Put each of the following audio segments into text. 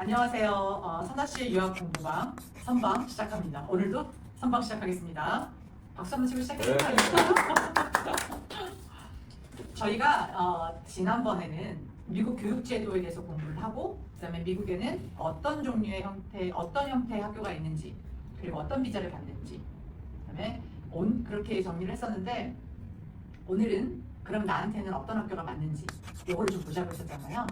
안녕하세요. 선다씨 유학 공부방 선방 시작합니다. 오늘도 선방 시작하겠습니다. 박수 한번 치고 시작해볼까요? 저희가 지난번에는 미국 교육 제도에 대해서 공부를 하고, 그다음에 미국에는 어떤 종류의 어떤 형태의 학교가 있는지, 그리고 어떤 비자를 받는지, 그다음에 그렇게 정리를 했었는데, 오늘은 그럼 나한테는 어떤 학교가 맞는지 이거를 좀 보자고 했었잖아요.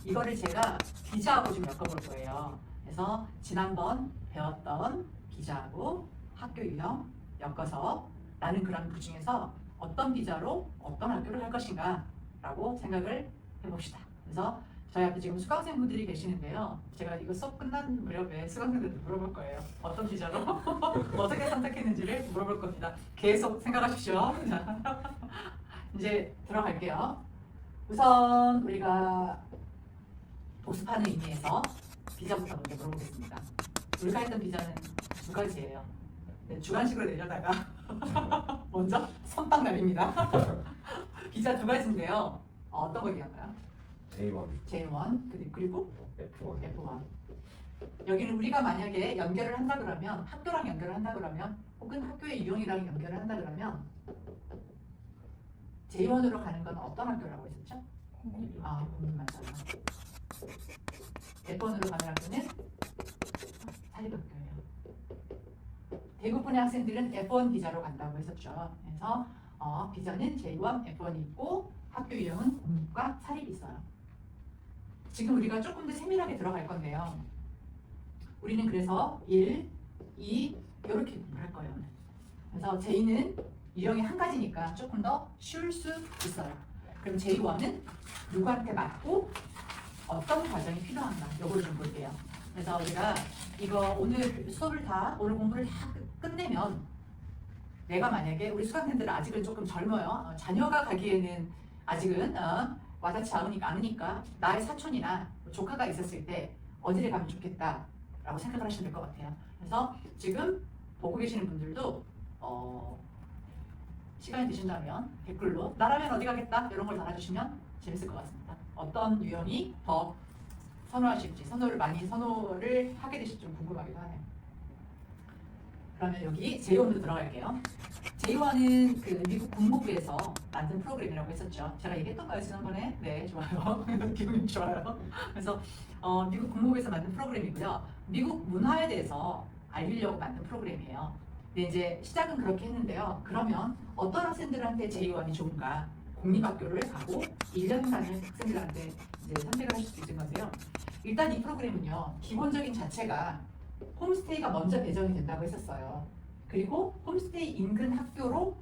이거를 제가 비자하고 좀 엮어볼 거예요. 그래서 지난번 배웠던 비자하고 학교 유형 엮어서 나는 그럼 그 중에서 어떤 비자로 어떤 학교를 할 것인가 라고 생각을 해봅시다. 그래서 저희 앞에 지금 수강생분들이 계시는데요. 제가 이거 수업 끝난 무렵에 수강생들한테 물어볼 거예요. 어떤 비자로 어떻게 선택했는지를 물어볼 겁니다. 계속 생각하십시오. 이제 들어갈게요. 우선 우리가 보습하는 의미에서 비자부터 먼저 물어보겠습니다. 우리가 했던 비자는 두 가지예요. 네, 주관식으로 내려다가 먼저 선빵 날립니다. 비자 두 가지인데요. 어떤 거 기억나요? J1 그리고 F1. 여기는 우리가 만약에 연결을 한다 그러면, 학교랑 연결을 한다 그러면, 혹은 학교의 유형이랑 연결을 한다 그러면 J1으로 가는 건 어떤 학교라고 했었죠? 공립 맞아요. F1으로 가는 학교는 사립학교예요. 대부분의 학생들은 F1 비자로 간다고 했었죠. 그래서 비자는 J1, F1이 있고 학교 유형은 공립과 사립이 있어요. 지금 우리가 조금 더 세밀하게 들어갈 건데요. 우리는 그래서 1, 2 이렇게 공부를 할 거예요. 그래서 J는 유형이 한 가지니까 조금 더 쉬울 수 있어요. 그럼 J1은 누구한테 맞고 어떤 과정이 필요한가 요거를 좀 볼게요. 그래서 우리가 이거 오늘 공부를 다 끝내면, 내가 만약에 우리 수강생들은 아직은 조금 젊어요. 자녀가 가기에는 아직은 와닿지 않으니까 나의 사촌이나 조카가 있었을 때 어디를 가면 좋겠다라고 생각을 하시면 될 것 같아요. 그래서 지금 보고 계시는 분들도 시간이 되신다면 댓글로 나라면 어디 가겠다 이런 걸 달아주시면 재밌을 것 같습니다. 어떤 유형이 더 선호하실지, 선호를 하게 되실지 좀 궁금하기도 하네요. 그러면 여기 J1으로 들어갈게요. J1은 그 미국 국무부에서 만든 프로그램이라고 했었죠. 제가 얘기했던가요 지난번에? 네, 좋아요. 기분이 좋아요. 그래서 미국 국무부에서 만든 프로그램이고요. 미국 문화에 대해서 알리려고 만든 프로그램이에요. 근데 이제 시작은 그렇게 했는데요. 그러면 어떤 학생들한테 J1이 좋은가? 공립학교를 가고 1년 다니는 학생들한테 이제 선택을 하실 수 있는 건데요. 일단 이 프로그램은요, 기본적인 자체가 홈스테이가 먼저 배정이 된다고 했었어요. 그리고 홈스테이 인근 학교로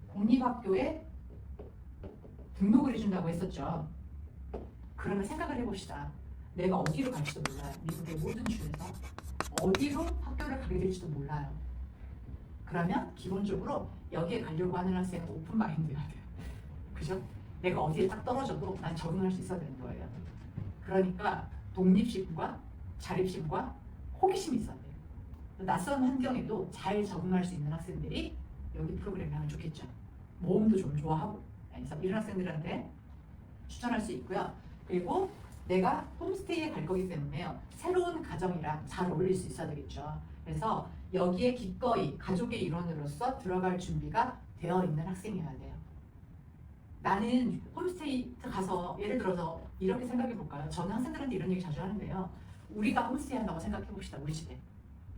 공립학교에 등록을 해준다고 했었죠. 그러면 생각을 해봅시다. 내가 어디로 갈지도 몰라요. 미국의 모든 주에서 어디로 학교를 가게 될지도 몰라요. 그러면 기본적으로 여기에 가려고 하는 학생은 오픈 마인드여야 돼요. 그죠? 내가 어디에 딱 떨어져도 난 적응할 수 있어야 되는 거예요. 그러니까 독립심과 자립심과 호기심이 있어야 돼요. 낯선 환경에도 잘 적응할 수 있는 학생들이 여기 프로그램에 하면 좋겠죠. 모험도 좀 좋아하고. 그래서 이런 학생들한테 추천할 수 있고요. 그리고 내가 홈스테이에 갈 거기 때문에요, 새로운 가정이랑 잘 어울릴 수 있어야 되겠죠. 그래서 여기에 기꺼이 가족의 일원으로서 들어갈 준비가 되어 있는 학생이어야 돼요. 나는 홈스테이 가서 예를 들어서 이렇게 생각해 볼까요? 저는 학생들한테 이런 얘기 자주 하는데요. 우리가 홈스테이 한다고 생각해 봅시다. 우리 집에.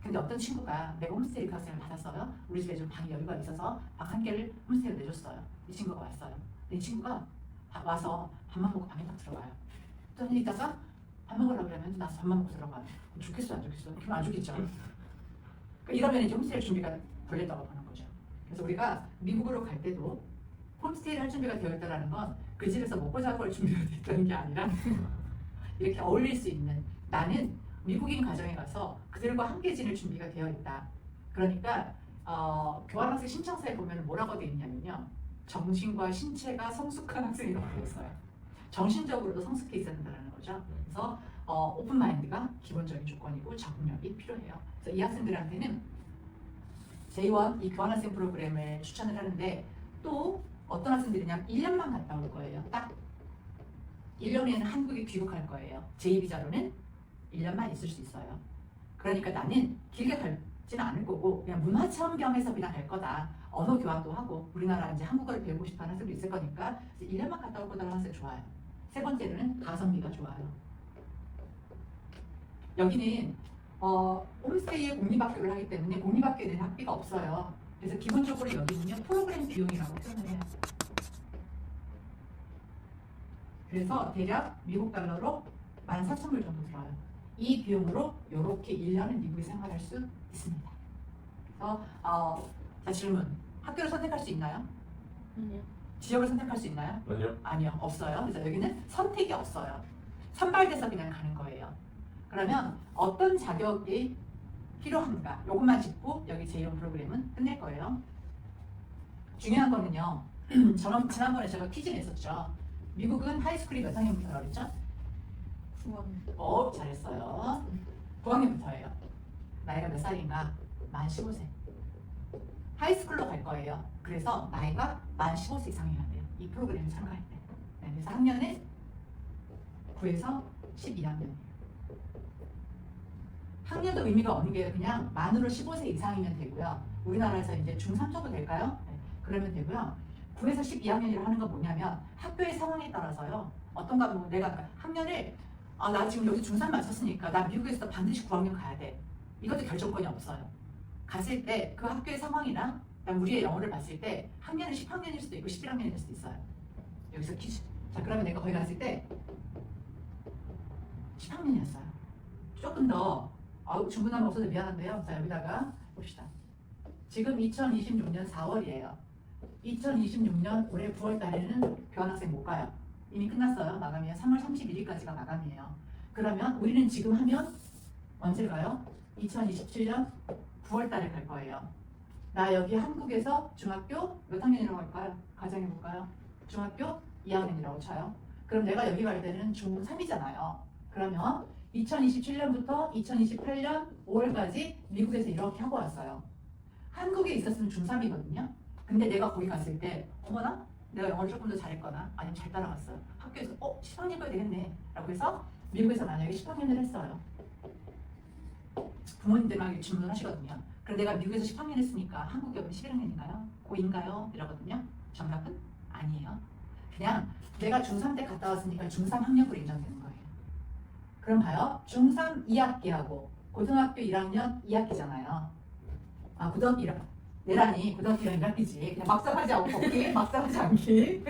근데 어떤 친구가 내가 홈스테이 학생을 받았어요. 우리 집에 좀 방이 여유가 있어서 방 한 개를 홈스테이로 내줬어요. 이 친구가 왔어요. 근데 이 친구가 와서 밥만 먹고 방에 딱 들어가요. 좀 이따가 밥 먹으려고 그러면 나서 밥만 먹고 들어가요. 좋겠어 안 좋겠어? 그럼 안 좋겠죠. 그러니까 이러면 이제 홈스테이 준비가 걸렸다고 보는 거죠. 그래서 우리가 미국으로 갈 때도 홈스테이를 할 준비가 되어 있다는 건 그 집에서 먹고 자고 할 준비가 되어 있다는 게 아니라 이렇게 어울릴 수 있는, 나는 미국인 가정에 가서 그들과 함께 지낼 준비가 되어 있다. 그러니까 교환학생 신청서에 보면 뭐라고 되어 있냐면요, 정신과 신체가 성숙한 학생이라고 되어 있어요. 정신적으로도 성숙해 있어야 된다는 거죠. 그래서 오픈 마인드가 기본적인 조건이고 적응력이 필요해요. 그래서 이 학생들한테는 J1 이 교환학생 프로그램을 추천을 하는데, 또 어떤 학생들이냐면 1년만 갔다 올 거예요. 딱 1년에는 한국에 귀국할 거예요. 제2비자로는 1년만 있을 수 있어요. 그러니까 나는 길게 갈지는 않을 거고 그냥 문화체험 겸해서 그냥 갈 거다. 언어 교환도 하고 우리나라 이제 한국어를 배우고 싶어하는 학생도 있을 거니까 1년만 갔다 올 거다라는 학생 좋아요. 세 번째로는 가성비가 좋아요. 여기는 홈스테이에 공립학교를 하기 때문에 공립학교에는 학비가 없어요. 그래서 기본적으로 여기는요 프로그램 비용이라고 표현을 해요. 그래서 대략 미국 달러로 14,000불 정도 들어요. 이 비용으로 이렇게 1년은 미국에 생활할 수 있습니다. 그래서 자 질문. 학교를 선택할 수 있나요? 아니요. 지역을 선택할 수 있나요? 아니요. 아니요. 없어요. 그래서 여기는 선택이 없어요. 선발돼서 그냥 가는 거예요. 그러면 어떤 자격이 필요한가? 이것만 짚고 여기 제2형 프로그램은 끝낼 거예요. 중요한 거는요. 지난번에 제가 퀴즈 냈었죠. 미국은 하이스쿨이 몇 학년부터라고 그랬죠? 9원. 잘했어요. 9학년부터예요. 나이가 몇 살인가? 만 15세. 하이스쿨로 갈 거예요. 그래서 나이가 만 15세 이상이어야 돼요. 이 프로그램을 참가할 때. 네, 그래서 학년은 9에서 12학년. 학년도 의미가 없는 게 그냥 만으로 15세 이상이면 되고요. 우리나라에서 이제 중3 정도 될까요? 네, 그러면 되고요. 9에서 12학년이라 하는 건 뭐냐면 학교의 상황에 따라서요. 어떤가 보면 내가 학년을 나 지금 여기 중3 맞췄으니까 나 미국에서 반드시 9학년 가야 돼. 이것도 결정권이 없어요. 갔을 때 그 학교의 상황이나 우리의 영어를 봤을 때 학년은 10학년일 수도 있고 11학년일 수도 있어요. 여기서 퀴즈. 자 그러면 내가 거기 갔을 때 10학년이었어요. 조금 더 중구난 없어서 미안한데요. 자 여기다가 봅시다. 지금 2026년 4월이에요. 2026년 올해 9월 달에는 교환학생 못 가요. 이미 끝났어요. 마감이에요. 3월 31일까지가 마감이에요. 그러면 우리는 지금 하면 언제 가요? 2027년 9월 달에 갈 거예요. 나 여기 한국에서 중학교 몇 학년이라고 할까요? 가정해볼까요? 중학교 2학년이라고 쳐요. 그럼 내가 여기 갈 때는 중3이잖아요. 그러면 2027년부터 2028년 5월까지 미국에서 이렇게 하고 왔어요. 한국에 있었으면 중3이거든요. 근데 내가 거기 갔을 때 어머나? 내가 영어를 조금 더 잘했거나 아니면 잘 따라갔어요. 학교에서 10학년 가야 되겠네 라고 해서 미국에서 만약에 10학년을 했어요. 부모님들만 질문을 하시거든요. 그럼 내가 미국에서 10학년 했으니까 한국에 오면 11학년인가요? 고2인가요? 이러거든요. 정답은 아니에요. 그냥 내가 중3 때 갔다 왔으니까 중3 학력으로 인정되는 거예요. 그럼 봐요. 중3 2학기하고 고등학교 1학년 2학기잖아요. 고등학교 1학기. 내란이 고등학교 1학기지. 그냥 막상하지 않고 오케이? 막상하지 않기.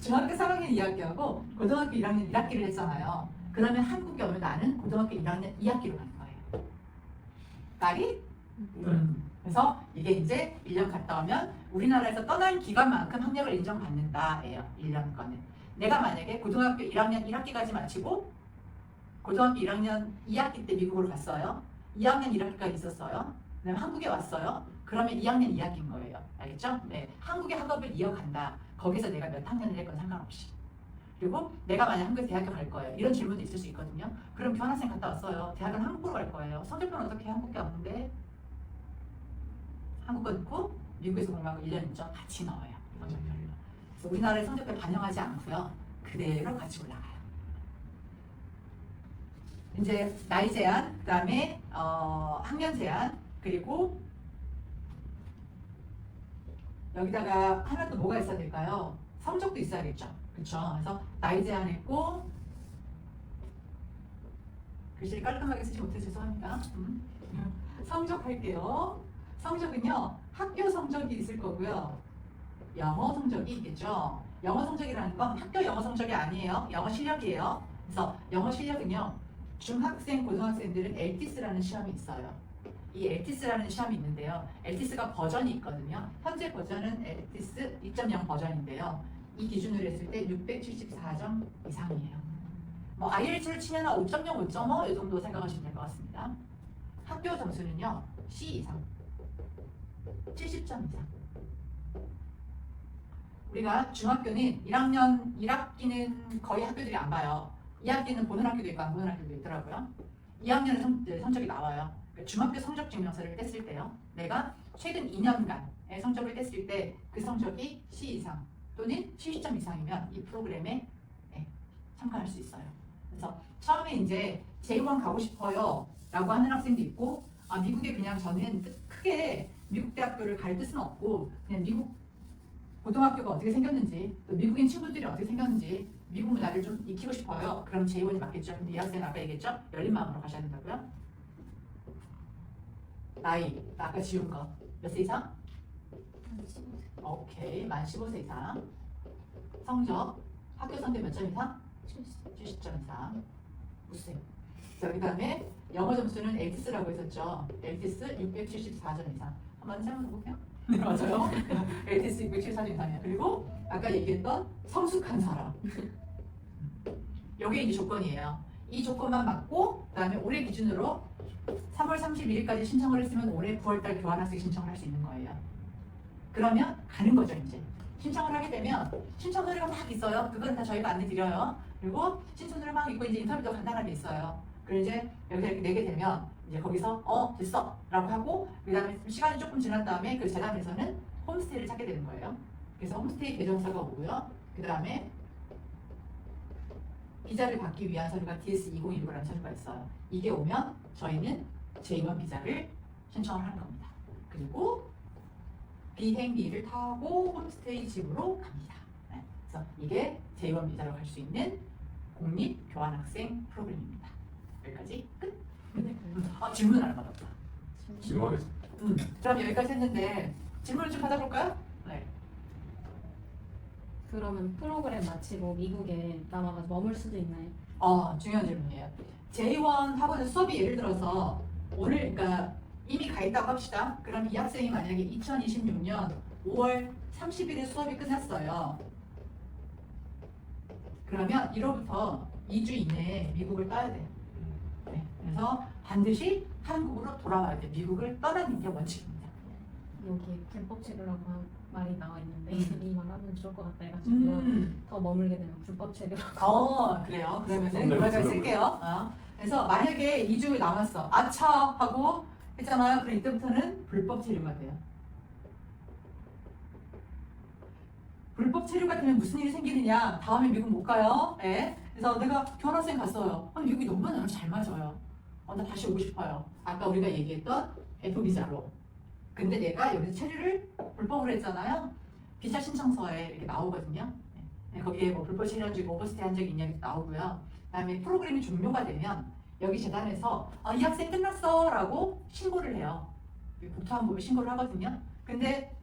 중학교 3학년 2학기하고 고등학교 1학년 1학기를 했잖아요. 그러면 한국에 오면 나는 고등학교 1학년 2학기로 가는 거예요. 까리? 그래서 이게 이제 1년 갔다 오면 우리나라에서 떠난 기간만큼 학력을 인정받는다예요. 1년 거는. 내가 만약에 고등학교 1학년 1학기까지 마치고 고등학교 1학년 2학기 때 미국으로 갔어요. 2학년 1학기까지 있었어요. 그다음에 한국에 왔어요. 그러면 2학년 2학기인 거예요. 알겠죠? 네. 한국의 학업을 이어간다. 거기서 내가 몇 학년을 했건 상관없이. 그리고 내가 만약 한국에 대학교 갈 거예요. 이런 질문도 있을 수 있거든요. 그럼 교환학생 갔다 왔어요. 대학은 한국으로 갈 거예요. 성적표는 어떻게 해? 한국에 없는데 한국어 넣고 미국에서 공부하고 1년 있죠. 같이 넣어요. 성적표를. 그래서 우리나라의 성적표 반영하지 않고요. 그대로 같이 올라가요. 이제 나이 제한, 그다음에 학년 제한, 그리고 여기다가 하나 또 뭐가 있어야 될까요? 성적도 있어야겠죠. 그렇죠? 그래서 나이 제한했고 글씨를 깔끔하게 쓰지 못해서 죄송합니다. 성적 할게요. 성적은요. 학교 성적이 있을 거고요. 영어 성적이 있겠죠. 영어 성적이라는 건 학교 영어 성적이 아니에요. 영어 실력이에요. 그래서 영어 실력은요. 중학생, 고등학생들은 LTS라는 시험이 있어요. 이 LTS라는 시험이 있는데요. LTS가 버전이 있거든요. 현재 버전은 LTS 2.0 버전인데요. 이 기준으로 했을 때 674점 이상이에요. 뭐 IELTS를 치면 5.0, 5.5 이 정도 생각하시면 될 것 같습니다. 학교 점수는요. C 이상, 70점 이상. 우리가 중학교는 1학년 1학기는 거의 학교들이 안 봐요. 2학기는 보는 학교도 있고 안 보는 학교도 있더라고요. 2학년은 성적이 나와요. 중학교 성적 증명서를 뗐을 때요. 내가 최근 2년간의 성적을 뗐을 때 그 성적이 C 이상 또는 70점 이상이면 이 프로그램에 참가할 수 있어요. 그래서 처음에 이제 J1 가고 싶어요 라고 하는 학생도 있고 미국에 그냥 저는 크게 미국 대학교를 갈 뜻은 없고 그냥 미국 고등학교가 어떻게 생겼는지 또 미국인 친구들이 어떻게 생겼는지 미국 문화를 좀 익히고 싶어요. 그럼 J1이 맞겠죠? 근데 이 학생은 아까 얘기했죠? 열린 마음으로 가셔야 된다고요? 나이 아까 지운 거 몇 세 이상? 오케이 만 15세 이상. 성적 학교 선대 몇 점 이상? 70점 이상. 우세. 자, 그 다음에 영어 점수는 LTS라고 했었죠. LTS 674점 이상. 한번 생각해 볼게요. 네, 맞아요. LTS 674점 이상이에요. 그리고 아까 얘기했던 성숙한 사람. 이게 이제 조건이에요. 이 조건만 맞고, 그 다음에 올해 기준으로 3월 31일까지 신청을 했으면 올해 9월달 교환학생 신청을 할 수 있는 거예요. 그러면 가는 거죠, 이제. 신청을 하게 되면 신청 서류가 막 있어요. 그건 다 저희가 안내 드려요. 그리고 신청 서류 막 있고 이제 인터뷰도 간단하게 있어요. 그리고 이제 여기서 이렇게 내게 되면 이제 거기서 됐어 라고 하고 그 다음에 시간이 조금 지난 다음에 그 재단에서는 홈스테이를 찾게 되는 거예요. 그래서 홈스테이 계정서가 오고요. 그 다음에 비자를 받기 위한 서류가 DS2019라는 서류가 있어요. 이게 오면 저희는 J1 비자를 신청을 하는 겁니다. 그리고 비행기를 타고 홈스테이 집으로 갑니다. 네. 그래서 이게 J1 비자로 갈 수 있는 공립 교환학생 프로그램입니다. 여기까지 끝. 질문 하나 받았다. 질문하겠습니다. 그럼 여기까지 했는데 질문을 좀 받아볼까요? 네. 그러면 프로그램 마치고 미국에 남아가지고 머물 수도 있나요? 중요한 질문이에요. J1 학원의 수업이 예를 들어서 오늘 그러니까 이미 가 있다고 합시다. 그럼 이 학생이 만약에 2026년 5월 30일에 수업이 끝났어요. 그러면 1월부터 2주 이내에 미국을 떠야 돼요. 네. 그래서 반드시 한국으로 돌아와야 돼요. 미국을 떠나는 게 원칙입니다. 여기 불법 체류라고 말이 나와 있는데 이 말하면 좋을 것 같다 해가지고 더 머물게 되면 불법 체류. 그래요. 그러면은 그걸 쓸게요. 그래서 만약에 2주 남았어. 아차 하고 했잖아요. 그럼 이때부터는 불법 체류가 돼요. 불법 체류가 되면 무슨 일이 생기느냐? 다음에 미국 못 가요. 네. 그래서 내가 교환학생 갔어요. 미국이 너무 나랑 잘 맞아요. 나 다시 오고 싶어요. 아까 우리가 얘기했던 F 비자로. 근데 내가 여기서 체류를 불법으로 했잖아요. 비자 신청서에 이렇게 나오거든요. 네. 거기에 뭐 불법 체류한 적이 오버스테이 한 적이 있냐 이렇게 나오고요. 그다음에 프로그램이 종료가 되면 여기 재단에서 이 학생 끝났어 라고 신고를 해요. 국토안보에 신고를 하거든요. 근데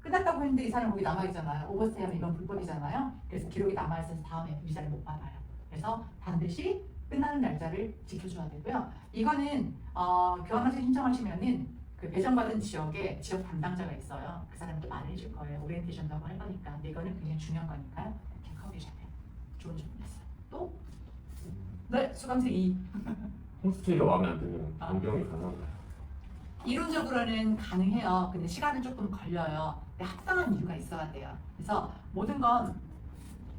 끝났다고 했는데 이 사람 거기 남아있잖아요. 오버스테이하면 이건 불법이잖아요. 그래서 기록이 남아있어서 다음에 비자를 못 받아요. 그래서 반드시 끝나는 날짜를 지켜줘야 되고요. 이거는 교환학생 신청하시면은 그 배정받은 지역에 지역 담당자가 있어요. 그 사람한테 말해줄 거예요. 오리엔테이션도 하고 할 거니까. 근데 이거는 굉장히 중요한 거니까요. 기억하고 계셔야 돼요. 좋은 질문이었어요. 또? 네, 수강생 2. 홈스테이가 마음에 안 들면 변경이 가능한가요? 이론적으로는 가능해요. 근데 시간은 조금 걸려요. 근데 합당한 이유가 있어야 돼요. 그래서 모든 건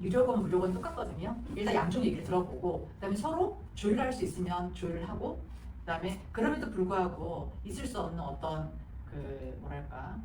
유료건 무료건 똑같거든요. 일단 양쪽 얘기를 들어보고 그다음에 서로 조율할 수 있으면 조율을 하고 그다음에 그럼에도 불구하고 있을 수 없는 어떤 그 뭐랄까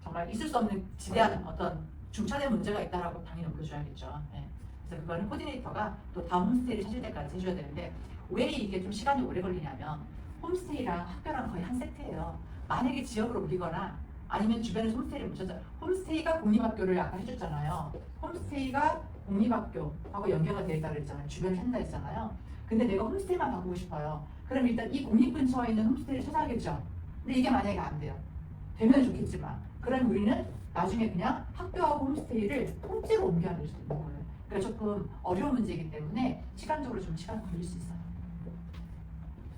정말 있을 수 없는 지대한 어떤 중차대 문제가 있다라고 당연히 올려줘야겠죠. 네. 그래서 그거는 코디네이터가 또 다음 홈스테이를 찾을 때까지 해줘야 되는데 왜 이게 좀 시간이 오래 걸리냐면 홈스테이랑 학교랑 거의 한 세트예요. 만약에 지역을 옮기거나 아니면 주변에서 홈스테이를 묻혀서 홈스테이가 공립학교를 아까 해줬잖아요. 홈스테이가 공립학교하고 연계가 되어 있다고 그랬잖아요. 주변을 찾는다 했잖아요. 근데 내가 홈스테이만 바꾸고 싶어요. 그럼 일단 이 공립 근처에 있는 홈스테이를 찾아야겠죠. 근데 이게 만약에 안 돼요. 되면 좋겠지만 그럼 우리는 나중에 그냥 학교하고 홈스테이를 통째로 옮겨야 될 수도 있는 거예요. 그래서 조금 어려운 문제이기 때문에 시간적으로 좀 시간 걸릴 수 있어요.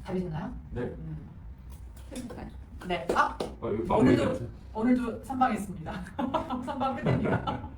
답이 되나요? 네. 네. 이거 마무리 오늘도 선방했습니다. 선방 끝냅니다.